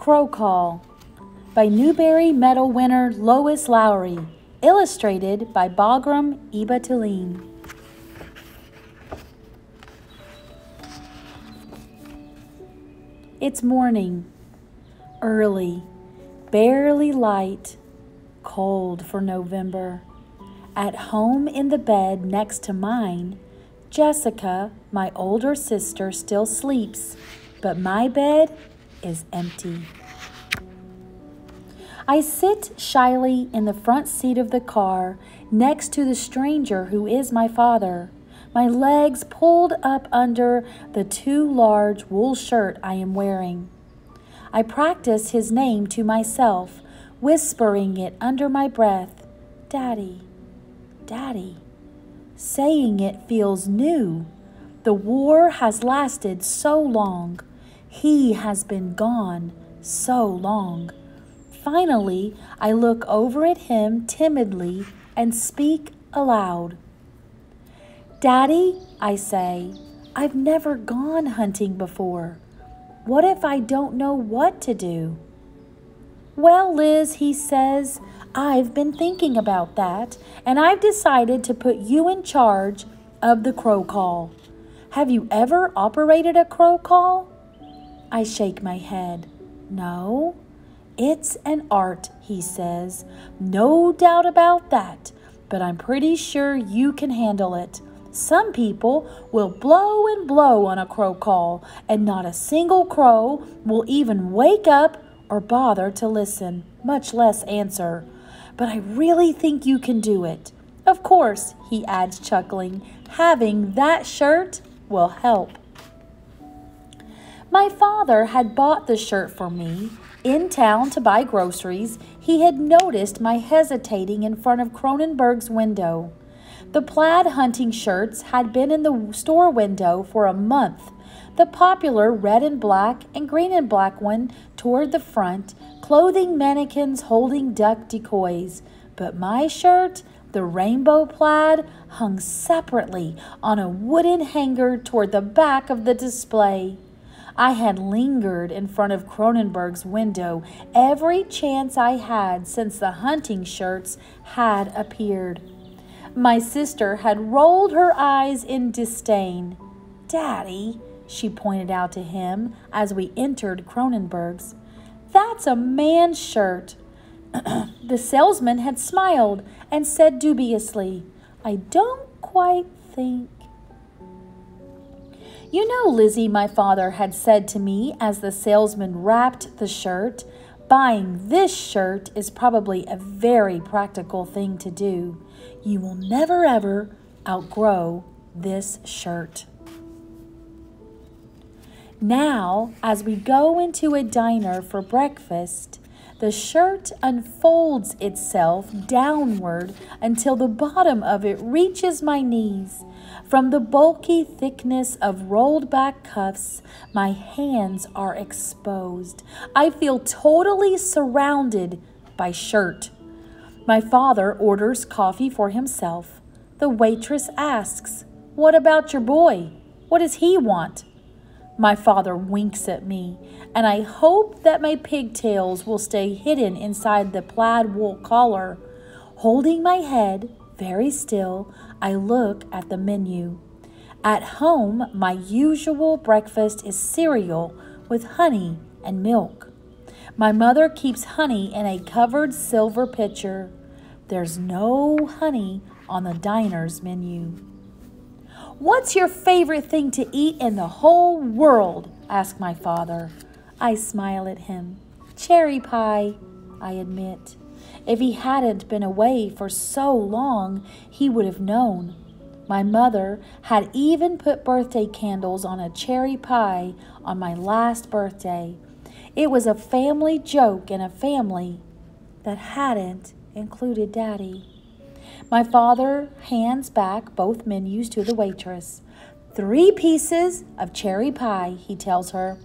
Crow Call by Newbery Medal winner Lois Lowry, illustrated by Bagram Ibatuline. It's morning, early, barely light, cold for November. At home in the bed next to mine, Jessica, my older sister, still sleeps, but my bed is empty. I sit shyly in the front seat of the car next to the stranger who is my father, my legs pulled up under the too large wool shirt I am wearing. I practice his name to myself, whispering it under my breath, Daddy, Daddy. Saying it feels new. The war has lasted so long. He has been gone so long. Finally, I look over at him timidly and speak aloud. Daddy, I say, I've never gone hunting before. What if I don't know what to do? Well, Liz, he says, I've been thinking about that, and I've decided to put you in charge of the crow call. Have you ever operated a crow call? I shake my head. No, it's an art, he says. No doubt about that, but I'm pretty sure you can handle it. Some people will blow and blow on a crow call, and not a single crow will even wake up or bother to listen, much less answer. But I really think you can do it. Of course, he adds, chuckling, having that shirt will help. My father had bought the shirt for me. In town to buy groceries, he had noticed my hesitating in front of Cronenberg's window. The plaid hunting shirts had been in the store window for a month. The popular red and black and green and black one toward the front, clothing mannequins holding duck decoys. But my shirt, the rainbow plaid, hung separately on a wooden hanger toward the back of the display. I had lingered in front of Cronenberg's window every chance I had since the hunting shirts had appeared. My sister had rolled her eyes in disdain. Daddy, she pointed out to him as we entered Cronenberg's, that's a man's shirt. The salesman had smiled and said dubiously, I don't quite think. You know, Lizzie, my father had said to me as the salesman wrapped the shirt, buying this shirt is probably a very practical thing to do. You will never ever outgrow this shirt. Now, as we go into a diner for breakfast, the shirt unfolds itself downward until the bottom of it reaches my knees. From the bulky thickness of rolled back cuffs, my hands are exposed. I feel totally surrounded by shirt. My father orders coffee for himself. The waitress asks, What about your boy? What does he want? My father winks at me, and I hope that my pigtails will stay hidden inside the plaid wool collar. Holding my head very still, I look at the menu. At home, my usual breakfast is cereal with honey and milk. My mother keeps honey in a covered silver pitcher. There's no honey on the diner's menu. What's your favorite thing to eat in the whole world? Asked my father. I smile at him. Cherry pie, I admit. If he hadn't been away for so long, he would have known. My mother had even put birthday candles on a cherry pie on my last birthday. It was a family joke in a family that hadn't included Daddy. My father hands back both menus to the waitress. 3 pieces of cherry pie, he tells her.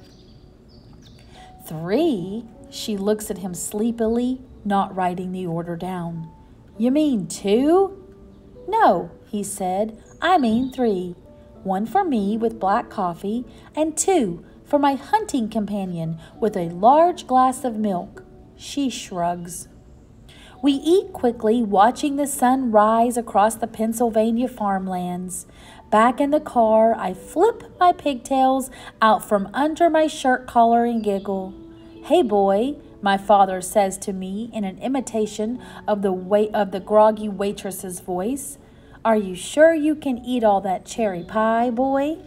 3? She looks at him sleepily, not writing the order down. You mean 2? No, he said. I mean 3. 1 for me with black coffee and 2 For my hunting companion with a large glass of milk. She shrugs. We eat quickly, watching the sun rise across the Pennsylvania farmlands. Back in the car, I flip my pigtails out from under my shirt collar and giggle. "Hey, boy," my father says to me in an imitation of the groggy waitress's voice. "Are you sure you can eat all that cherry pie, boy?"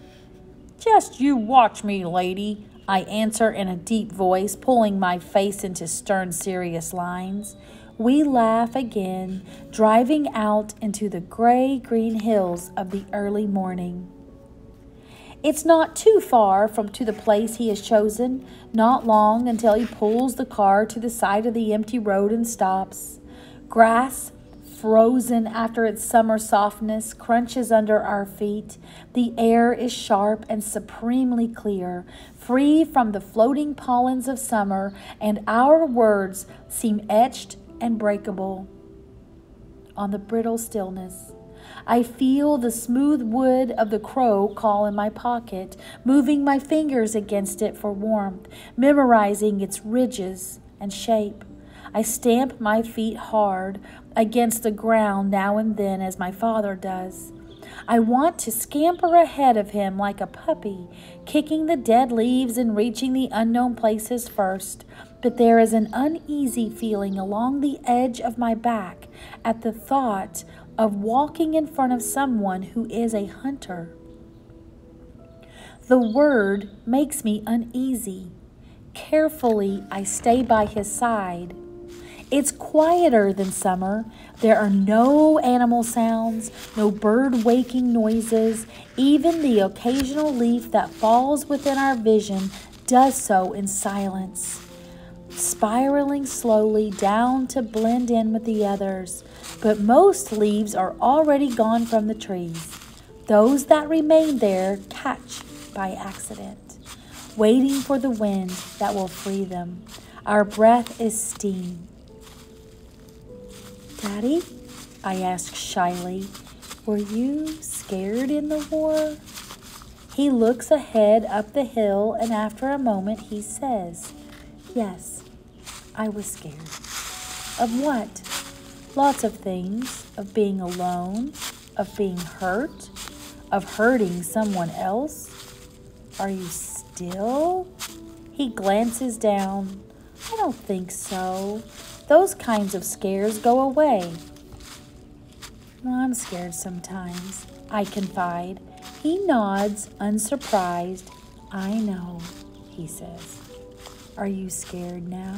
"Just you watch me, lady," I answer in a deep voice, pulling my face into stern, serious lines. We laugh again, driving out into the gray-green hills of the early morning. It's not too far to the place he has chosen, not long until he pulls the car to the side of the empty road and stops. Grass, frozen after its summer softness, crunches under our feet. The air is sharp and supremely clear, free from the floating pollens of summer, and our words seem etched and breakable on the brittle stillness. I feel the smooth wood of the crow call in my pocket, moving my fingers against it for warmth, memorizing its ridges and shape. I stamp my feet hard against the ground now and then as my father does. I want to scamper ahead of him like a puppy, kicking the dead leaves and reaching the unknown places first. But there is an uneasy feeling along the edge of my back at the thought of walking in front of someone who is a hunter. The word makes me uneasy. Carefully, I stay by his side. It's quieter than summer. There are no animal sounds, no bird waking noises. Even the occasional leaf that falls within our vision does so in silence, spiraling slowly down to blend in with the others. But most leaves are already gone from the trees. Those that remain there catch by accident, waiting for the wind that will free them. Our breath is steam. "Daddy," I ask shyly, "were you scared in the war?" He looks ahead up the hill, and after a moment he says, "Yes, I was scared." "Of what?" "Lots of things. Of being alone, of being hurt, of hurting someone else." "Are you still?" He glances down. "I don't think so. Those kinds of scares go away." "I'm scared sometimes," I confide. He nods, unsurprised. "I know," he says. "Are you scared now?"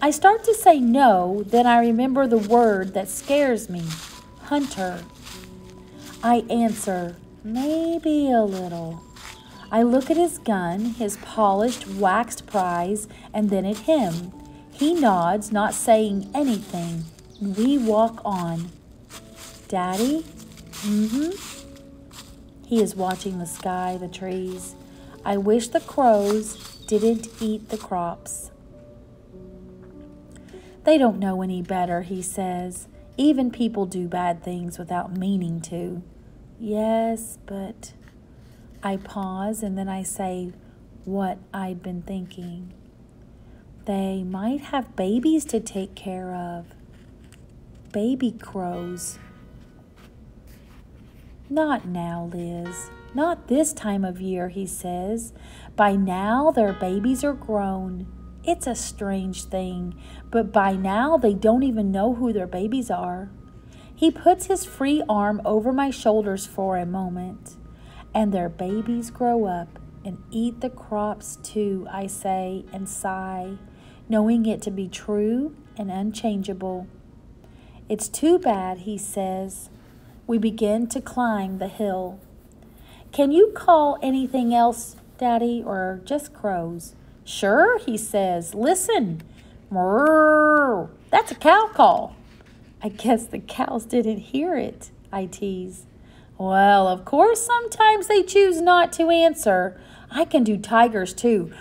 I start to say no, then I remember the word that scares me, hunter. I answer, "Maybe a little." I look at his gun, his polished, waxed prize, and then at him. He nods, not saying anything, and we walk on. "Daddy?" "Mm-hmm." He is watching the sky, the trees. "I wish the crows didn't eat the crops." "They don't know any better," he says. "Even people do bad things without meaning to." "Yes, but..." I pause, and then I say what I'd been thinking. "They might have babies to take care of." "Baby crows." "Not now, Liz. Not this time of year," he says. "By now their babies are grown. It's a strange thing, but by now they don't even know who their babies are." He puts his free arm over my shoulders for a moment. "And their babies grow up and eat the crops too," I say and sigh, knowing it to be true and unchangeable. "It's too bad," he says. We begin to climb the hill. "Can you call anything else, Daddy, or just crows?" "Sure," he says. "Listen. Mrrr. That's a cow call." "I guess the cows didn't hear it," I tease. "Well, of course, sometimes they choose not to answer. I can do tigers too."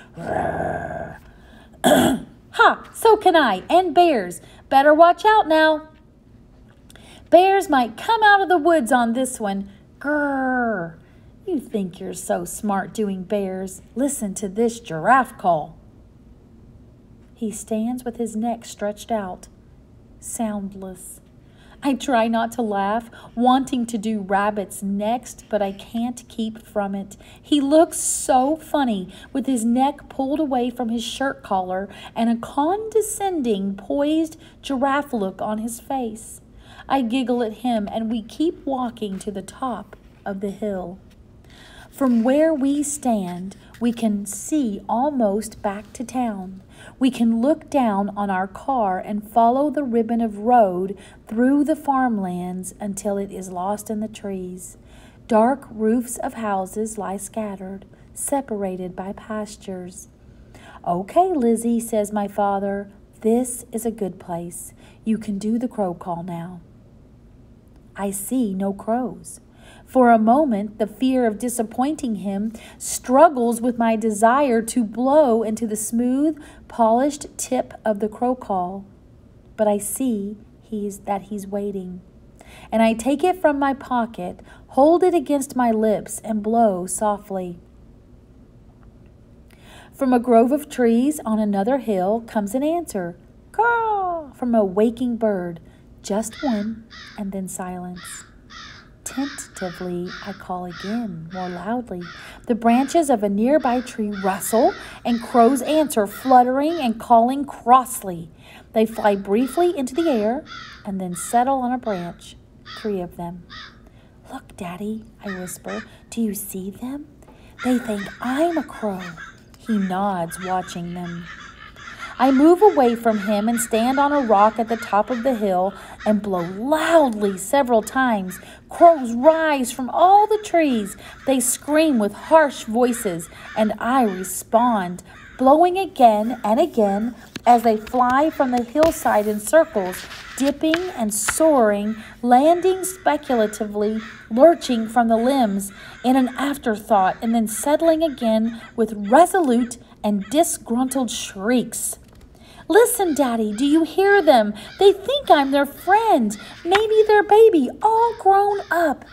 "Ha, so can I, and bears. Better watch out now. Bears might come out of the woods on this one." "Grrr." You think you're so smart doing bears. Listen to this giraffe call. He stands with his neck stretched out, soundless. I try not to laugh, wanting to do rabbits next, but I can't keep from it. He looks so funny, with his neck pulled away from his shirt collar and a condescending, poised giraffe look on his face. I giggle at him, and we keep walking to the top of the hill. From where we stand, we can see almost back to town. We can look down on our car and follow the ribbon of road through the farmlands until it is lost in the trees. Dark roofs of houses lie scattered, separated by pastures. "Okay, Lizzie," says my father, "this is a good place. You can do the crow call now." I see no crows. For a moment, the fear of disappointing him struggles with my desire to blow into the smooth, polished tip of the crow call. But I see that he's waiting. And I take it from my pocket, hold it against my lips, and blow softly. From a grove of trees on another hill comes an answer. Caw! From a waking bird. Just one, and then silence. Tentatively, I call again, more loudly. The branches of a nearby tree rustle, and crows answer, fluttering and calling crossly. They fly briefly into the air and then settle on a branch, 3 of them. "Look, Daddy," I whisper. "Do you see them? They think I'm a crow." He nods, watching them. I move away from him and stand on a rock at the top of the hill and blow loudly several times. Crows rise from all the trees. They scream with harsh voices, and I respond, blowing again and again as they fly from the hillside in circles, dipping and soaring, landing speculatively, lurching from the limbs in an afterthought, and then settling again with resolute and disgruntled shrieks. "Listen, Daddy, do you hear them? They think I'm their friend, maybe their baby, all grown up."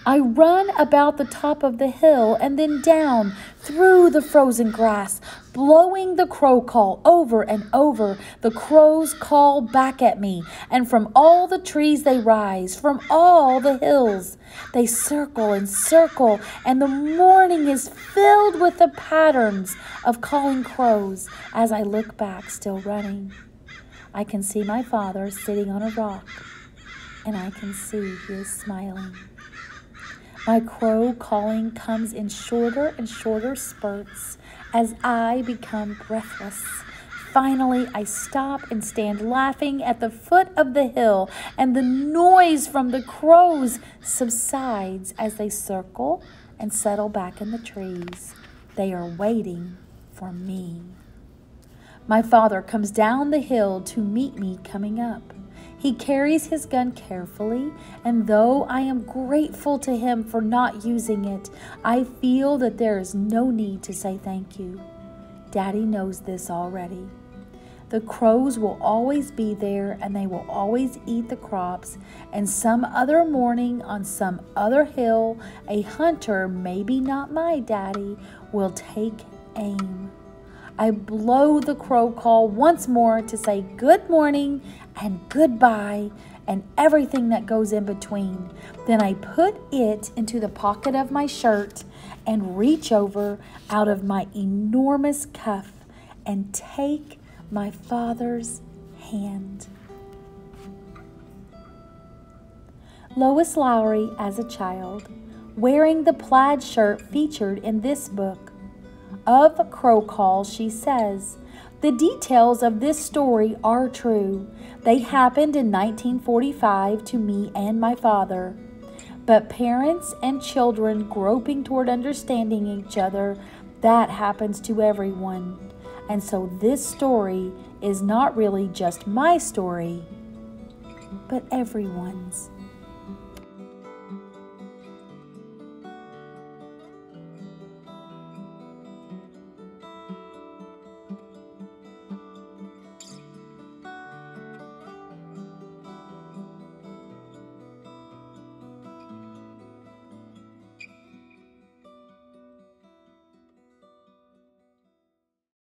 I run about the top of the hill and then down through the frozen grass, blowing the crow call over and over. The crows call back at me, and from all the trees they rise, from all the hills. They circle and circle, and the morning is filled with the patterns of calling crows as I look back, still running. I can see my father sitting on a rock, and I can see he is smiling. My crow calling comes in shorter and shorter spurts as I become breathless. Finally, I stop and stand laughing at the foot of the hill, and the noise from the crows subsides as they circle and settle back in the trees. They are waiting for me. My father comes down the hill to meet me coming up. He carries his gun carefully, and though I am grateful to him for not using it, I feel that there is no need to say thank you. Daddy knows this already. The crows will always be there, and they will always eat the crops, and some other morning on some other hill, a hunter, maybe not my daddy, will take aim. I blow the crow call once more to say good morning and goodbye and everything that goes in between. Then I put it into the pocket of my shirt and reach over out of my enormous cuff and take my father's hand. Lois Lowry as a child, wearing the plaid shirt featured in this book. Of crow call, she says, "The details of this story are true. They happened in 1945 to me and my father. But parents and children groping toward understanding each other, that happens to everyone. And so this story is not really just my story, but everyone's."